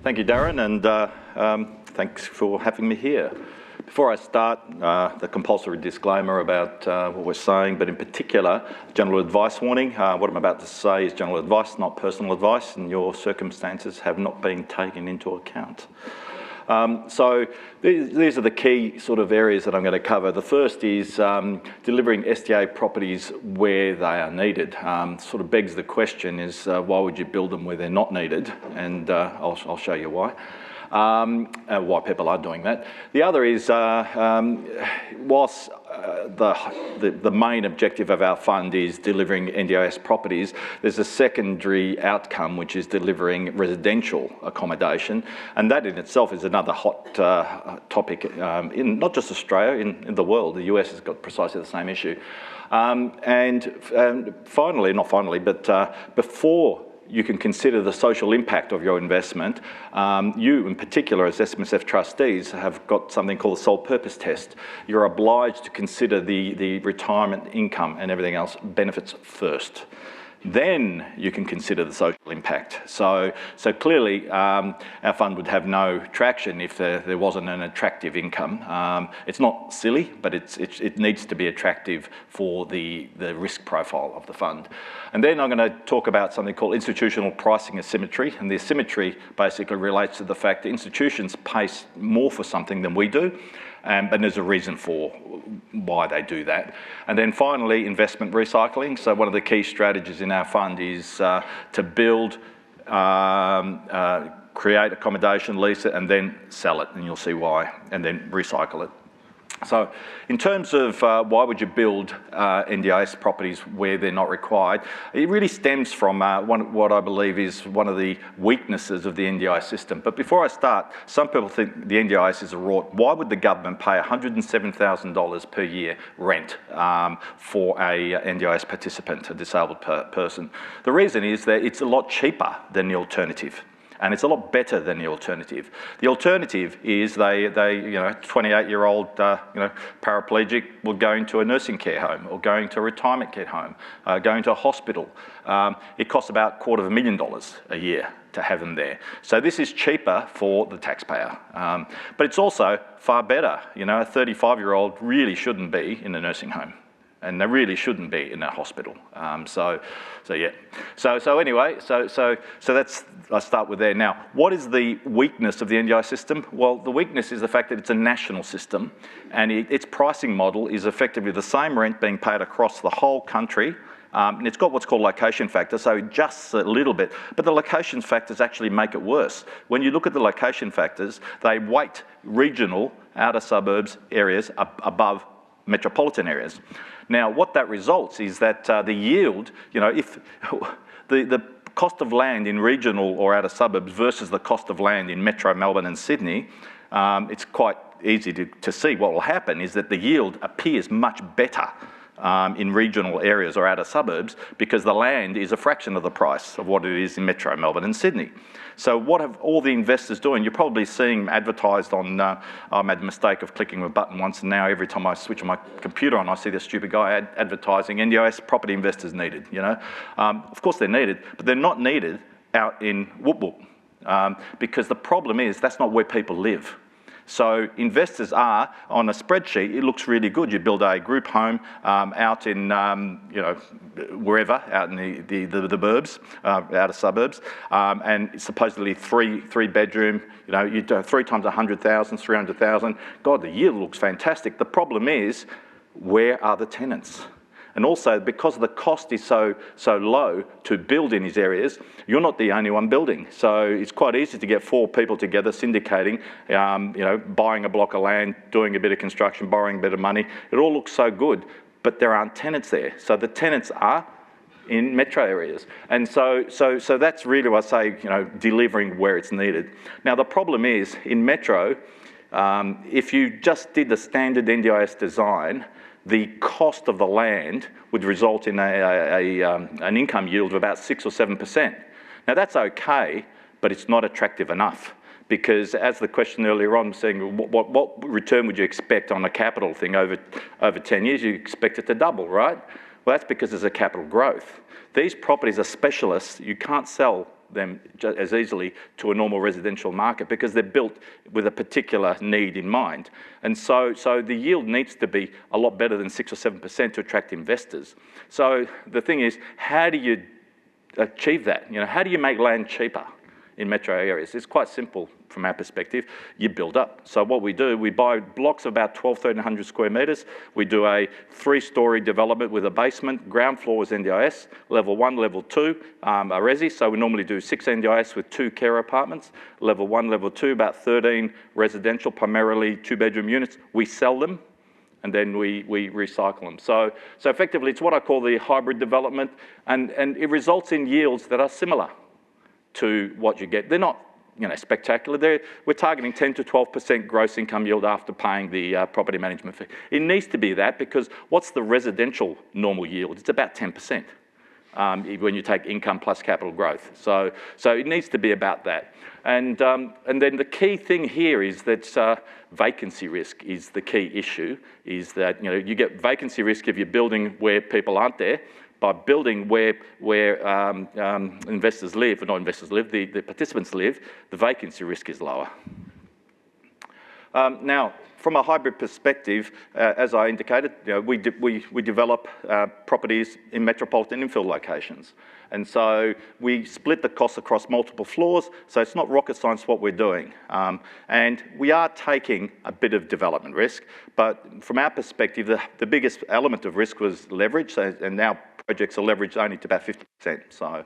Thank you, Darren, and thanks for having me here. Before I start, the compulsory disclaimer about what we're saying, but in particular, general advice warning. What I'm about to say is general advice, not personal advice, and your circumstances have not been taken into account. So these are the key sort of areas that I'm going to cover. The first is delivering SDA properties where they are needed. Sort of begs the question is why would you build them where they're not needed? And I'll show you why. Why people are doing that. The other is, whilst the main objective of our fund is delivering NDIS properties, there's a secondary outcome which is delivering residential accommodation, and that in itself is another hot topic in not just Australia, in the world. The US has got precisely the same issue. And finally, not finally, but before you can consider the social impact of your investment. You, in particular, as SMSF trustees, have got something called the sole purpose test. You're obliged to consider the retirement income and everything else benefits first. Then you can consider the social impact. So clearly, our fund would have no traction if there wasn't an attractive income. It's not silly, but it needs to be attractive for the risk profile of the fund. And then I'm going to talk about something called institutional pricing asymmetry. And the asymmetry basically relates to the fact that institutions pay more for something than we do. But there's a reason for why they do that. And then finally, investment recycling. So one of the key strategies in our fund is to build, create accommodation, lease it, and then sell it, and you'll see why, and then recycle it. So in terms of why would you build NDIS properties where they're not required, it really stems from what I believe is one of the weaknesses of the NDIS system. But before I start, some people think the NDIS is a rort. Why would the government pay $107,000 per year rent for a NDIS participant, a disabled person? The reason is that it's a lot cheaper than the alternative. And it's a lot better than the alternative. The alternative is they 28-year-old paraplegic will go into a nursing care home or going to a retirement care home, going to a hospital. It costs about $250,000 a year to have them there. So this is cheaper for the taxpayer. But it's also far better. You know, a 35-year-old really shouldn't be in a nursing home. And they really shouldn't be in a hospital. So anyway, that's, I start with there. Now, what is the weakness of the NDI system? Well, the weakness is the fact that it's a national system, and its pricing model is effectively the same rent being paid across the whole country. And it's got what's called location factor, so it adjusts a little bit. But the location factors actually make it worse. When you look at the location factors, they weight regional, outer suburbs areas above metropolitan areas. Now, what that results is that the yield, if the cost of land in regional or outer suburbs versus the cost of land in Metro Melbourne and Sydney, it's quite easy to see what will happen is that the yield appears much better in regional areas or outer suburbs because the land is a fraction of the price of what it is in Metro Melbourne and Sydney. So what have all the investors doing? You're probably seeing advertised on, I made the mistake of clicking a button once, and now every time I switch my computer on, I see this stupid guy advertising NDIS property investors needed, Of course they're needed, but they're not needed out in Whoop Whoop because the problem is that's not where people live. So investors are, on a spreadsheet, it looks really good. You build a group home out in, wherever, out in the burbs, outer suburbs, and supposedly three bedroom, you do 3 times 100,000, 300,000. God, the yield looks fantastic. The problem is, where are the tenants? And also, because the cost is so low to build in these areas, you're not the only one building. So it's quite easy to get 4 people together, syndicating, buying a block of land, doing a bit of construction, borrowing a bit of money. It all looks so good, but there aren't tenants there. So the tenants are in metro areas. And so that's really what I say, delivering where it's needed. Now, the problem is, in metro, if you just did the standard NDIS design, the cost of the land would result in an income yield of about 6 or 7%. Now that's okay, but it's not attractive enough because as the question earlier on was saying, what return would you expect on a capital thing over 10 years? You expect it to double, right? Well, that's because there's a capital growth. These properties are specialists. You can't sell them as easily to a normal residential market because they're built with a particular need in mind. And so the yield needs to be a lot better than 6 or 7% to attract investors. So the thing is, how do you achieve that? You know, how do you make land cheaper in metro areas? It's quite simple from our perspective. You build up. So what we do, we buy blocks of about 1,200 square metres. We do a 3-storey development with a basement. Ground floor is NDIS. Level 1, level 2 are resi. So we normally do 6 NDIS with 2 care apartments. Level 1, level 2, about 13 residential, primarily 2-bedroom units. We sell them, and then we recycle them. So effectively, it's what I call the hybrid development, and it results in yields that are similar to what you get. They're not, you know, spectacular. We're targeting 10 to 12% gross income yield after paying the property management fee. It needs to be that because what's the residential normal yield? It's about 10% when you take income plus capital growth. So it needs to be about that. And then the key thing here is that vacancy risk is the key issue, is that, you know, you get vacancy risk if you're building where people aren't there. By building where investors live, or not investors live, the participants live, the vacancy risk is lower. Now, from a hybrid perspective, as I indicated, you know, we develop properties in metropolitan infill locations. And so we split the costs across multiple floors, so it's not rocket science what we're doing. And we are taking a bit of development risk, but from our perspective, the biggest element of risk was leverage, and now projects are leveraged only to about 50%. So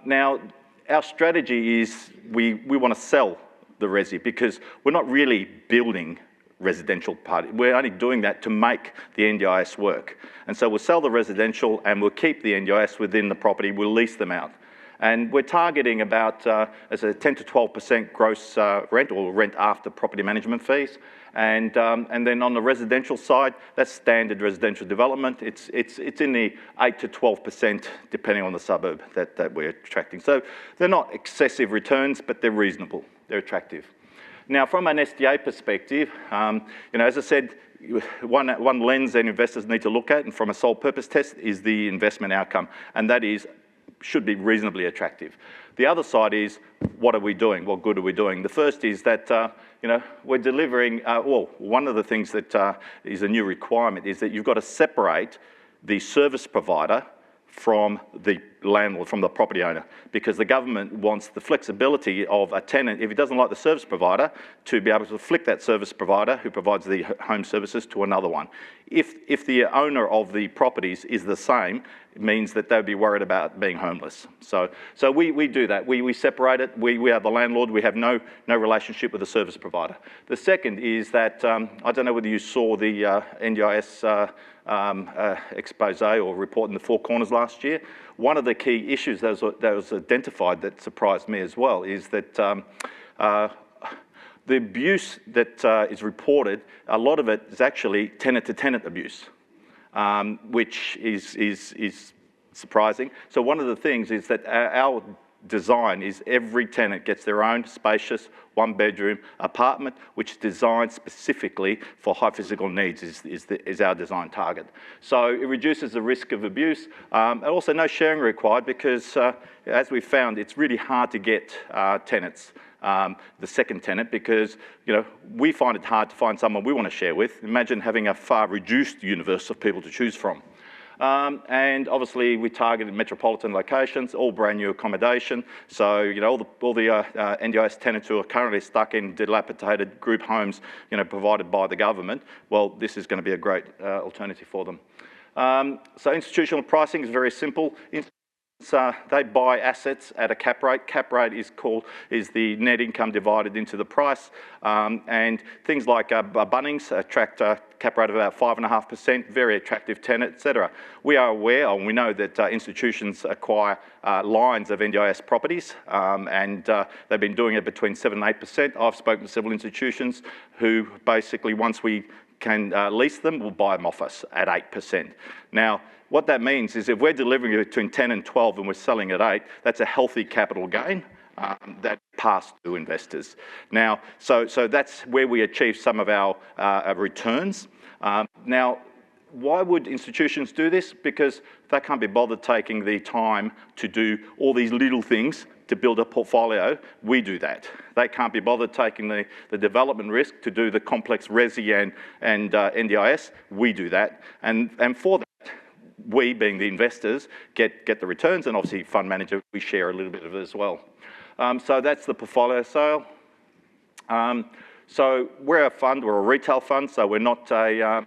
now our strategy is we want to sell the resi because we're not really building residential part. We're only doing that to make the NDIS work. And so we'll sell the residential and we'll keep the NDIS within the property, we'll lease them out. And we're targeting about as a 10 to 12% gross rent, or rent after property management fees. And then on the residential side, that's standard residential development. It's in the 8 to 12%, depending on the suburb that we're attracting. So they're not excessive returns, but they're reasonable. They're attractive. Now, from an SDA perspective, you know, as I said, one lens that investors need to look at, and from a sole purpose test, is the investment outcome, and that should be reasonably attractive. The other side is, what are we doing? What good are we doing? The first is that, you know, we're delivering, well, one of the things that is a new requirement is that you've got to separate the service provider from the landlord, from the property owner, because the government wants the flexibility of a tenant, if he doesn't like the service provider, to be able to flick that service provider who provides the home services to another one. If the owner of the properties is the same, it means that they'd be worried about being homeless. So we do that. We separate it. We are the landlord. We have no relationship with the service provider. The second is that, I don't know whether you saw the NDIS expose or report in the Four Corners last year. One of the key issues that was identified that surprised me as well is that the abuse that is reported, a lot of it is actually tenant-to-tenant abuse, which is surprising. So one of the things is that our design is every tenant gets their own spacious 1-bedroom apartment, which is designed specifically for high physical needs, is our design target. So it reduces the risk of abuse, and also no sharing required because, as we found, it's really hard to get tenants, the second tenant, because, you know, we find it hard to find someone we want to share with. Imagine having a far reduced universe of people to choose from. And obviously we targeted metropolitan locations, all brand new accommodation. So, you know, all the NDIS tenants who are currently stuck in dilapidated group homes, you know, provided by the government, well, this is going to be a great alternative for them. So institutional pricing is very simple. They buy assets at a cap rate. Cap rate is the net income divided into the price, and things like Bunnings attract a cap rate of about 5.5%, very attractive tenant, etc. We are aware, and we know that institutions acquire lines of NDIS properties, and they've been doing it between 7 and 8%. I've spoken to several institutions who basically, once we can lease them, will buy them off us at 8%. Now, what that means is if we're delivering it between 10 and 12 and we're selling at 8, that's a healthy capital gain that passed to investors. Now, so that's where we achieve some of our returns. Now, why would institutions do this? Because they can't be bothered taking the time to do all these little things to build a portfolio. We do that. They can't be bothered taking the development risk to do the complex resi and NDIS. We do that. And for that, we, being the investors, get the returns, and obviously fund manager, we share a little bit of it as well. So that's the portfolio sale. So we're a fund, we're a retail fund, so we're not a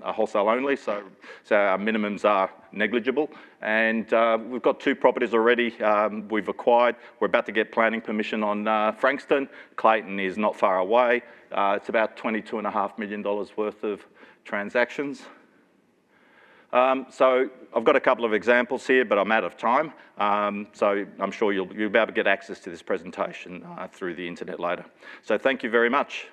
wholesale only, so our minimums are negligible. And we've got 2 properties already we've acquired. We're about to get planning permission on Frankston. Clayton is not far away. It's about $22.5 million worth of transactions. So I've got a couple of examples here, but I'm out of time. So I'm sure you'll be able to get access to this presentation through the internet later. So thank you very much.